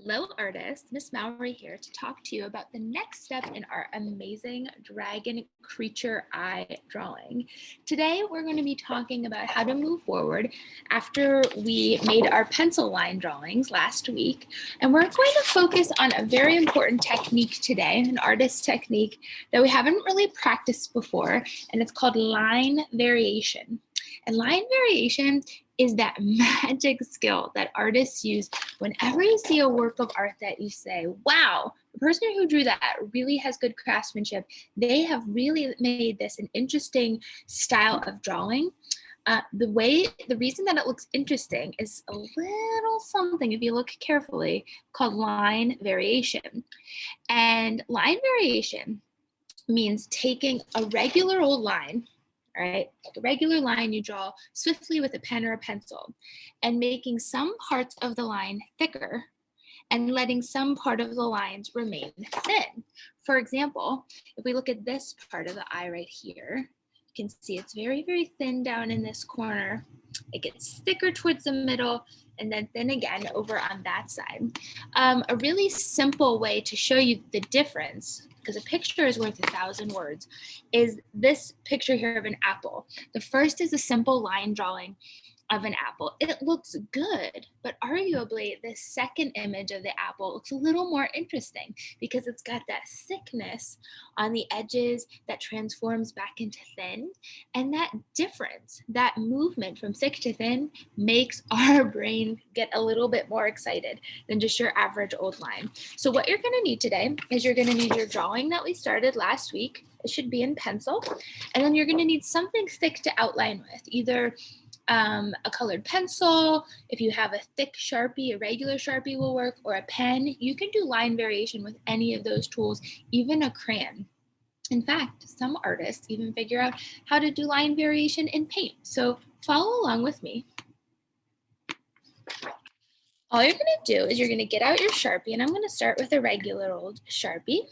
Hello artists, Miss Mallory here to talk to you about the next step in our amazing dragon creature eye drawing. Today we're going to be talking about how to move forward after we made our pencil line drawings last week, and we're going to focus on a very important technique today, an artist technique that we haven't really practiced before, and it's called line variation. And line variation is that magic skill that artists use whenever you see a work of art that you say, wow, the person who drew that really has good craftsmanship. They have really made this an interesting style of drawing. The reason that it looks interesting is a little something, if you look carefully, called line variation. And line variation means taking a regular old line, right? Like a regular line you draw swiftly with a pen or a pencil, and making some parts of the line thicker and letting some part of the lines remain thin. For example, if we look at this part of the eye right here, you can see it's very, very thin down in this corner. It gets thicker towards the middle and then thin again over on that side. A really simple way to show you the difference, because a picture is worth 1,000 words, is this picture here of an apple. The first is a simple line drawing of an apple. It looks good, but arguably the second image of the apple looks a little more interesting because it's got that thickness on the edges that transforms back into thin. And that difference, that movement from thick to thin, makes our brain get a little bit more excited than just your average old line. So what you're going to need today is you're going to need your drawing that we started last week. It should be in pencil. And then you're going to need something thick to outline with, either a colored pencil. If you have a thick Sharpie, a regular Sharpie will work, or a pen. You can do line variation with any of those tools, even a crayon. In fact, some artists even figure out how to do line variation in paint. So follow along with me. All you're going to do is you're going to get out your Sharpie, and I'm going to start with a regular old Sharpie.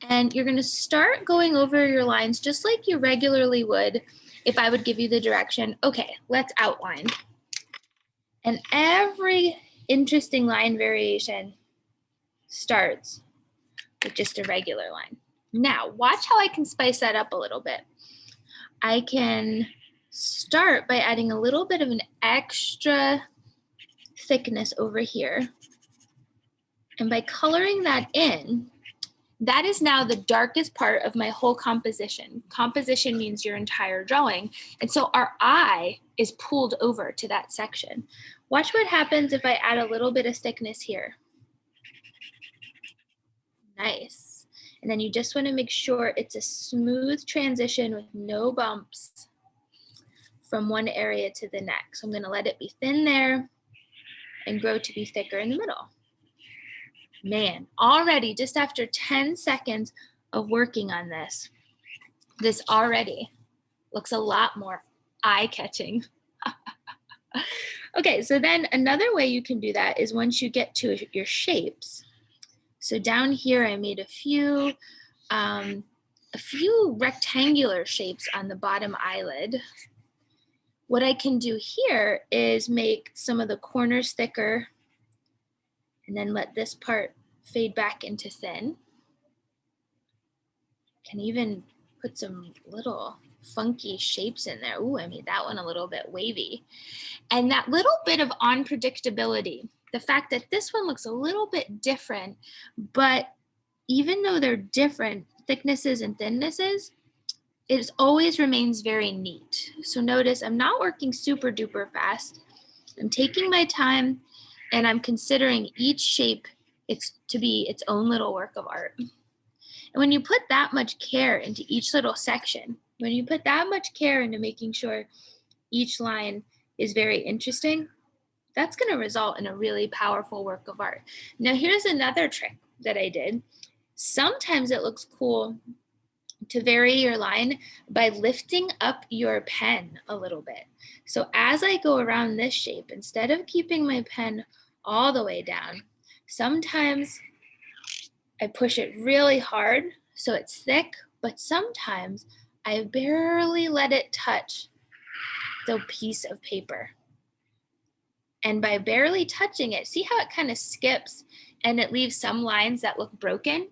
And you're going to start going over your lines just like you regularly would if I would give you the direction, okay, let's outline. And every interesting line variation starts with just a regular line. Now, watch how I can spice that up a little bit. I can start by adding a little bit of an extra thickness over here. And by coloring that in, that is now the darkest part of my whole composition. Composition means your entire drawing. And so our eye is pulled over to that section. Watch what happens if I add a little bit of thickness here. Nice. And then you just want to make sure it's a smooth transition with no bumps from one area to the next. So I'm going to let it be thin there and grow to be thicker in the middle. Man, already just after 10 seconds of working on this already looks a lot more eye-catching. Okay, so then another way you can do that is once you get to your shapes. So down here I made a few rectangular shapes on the bottom eyelid. What I can do here is make some of the corners thicker and then let this part fade back into thin. Can even put some little funky shapes in there. Ooh, I made that one a little bit wavy. And that little bit of unpredictability, the fact that this one looks a little bit different, but even though they're different thicknesses and thinnesses, it always remains very neat. So notice I'm not working super duper fast. I'm taking my time and I'm considering each shape to be its own little work of art. And when you put that much care into each little section, when you put that much care into making sure each line is very interesting, that's going to result in a really powerful work of art. Now, here's another trick that I did. Sometimes it looks cool to vary your line by lifting up your pen a little bit. So as I go around this shape, instead of keeping my pen all the way down, sometimes I push it really hard so it's thick, but sometimes I barely let it touch the piece of paper. And by barely touching it, see how it kind of skips and it leaves some lines that look broken?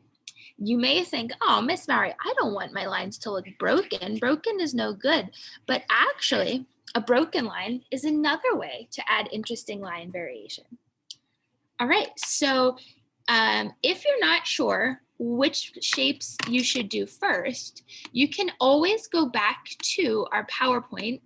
You may think, oh, Miss Mary, I don't want my lines to look broken. Broken is no good. But actually, a broken line is another way to add interesting line variation. All right, so if you're not sure which shapes you should do first, you can always go back to our PowerPoint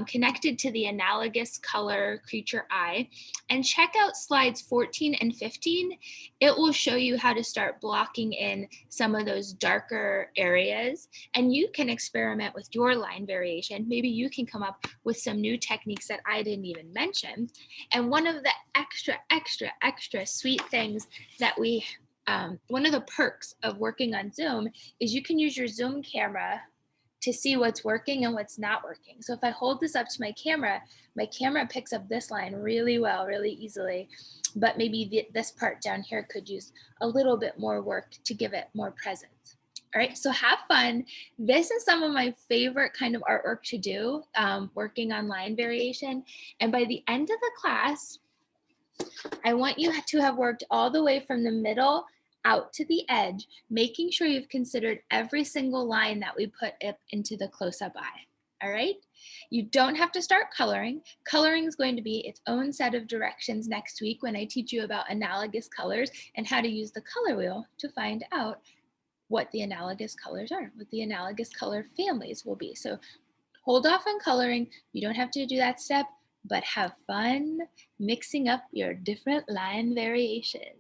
connected to the analogous color creature eye and check out slides 14 and 15. It will show you how to start blocking in some of those darker areas, and you can experiment with your line variation. Maybe you can come up with some new techniques that I didn't even mention. And one of the extra sweet things that one of the perks of working on Zoom is you can use your Zoom camera to see what's working and what's not working. So if I hold this up to my camera picks up this line really well, really easily, but maybe this part down here could use a little bit more work to give it more presence. All right, so have fun. This is some of my favorite kind of artwork to do, working on line variation. And by the end of the class, I want you to have worked all the way from the middle out to the edge, making sure you've considered every single line that we put up into the close-up eye. All right? You don't have to start coloring. Coloring is going to be its own set of directions next week when I teach you about analogous colors and how to use the color wheel to find out what the analogous colors are, what the analogous color families will be. So hold off on coloring. You don't have to do that step, but have fun mixing up your different line variations.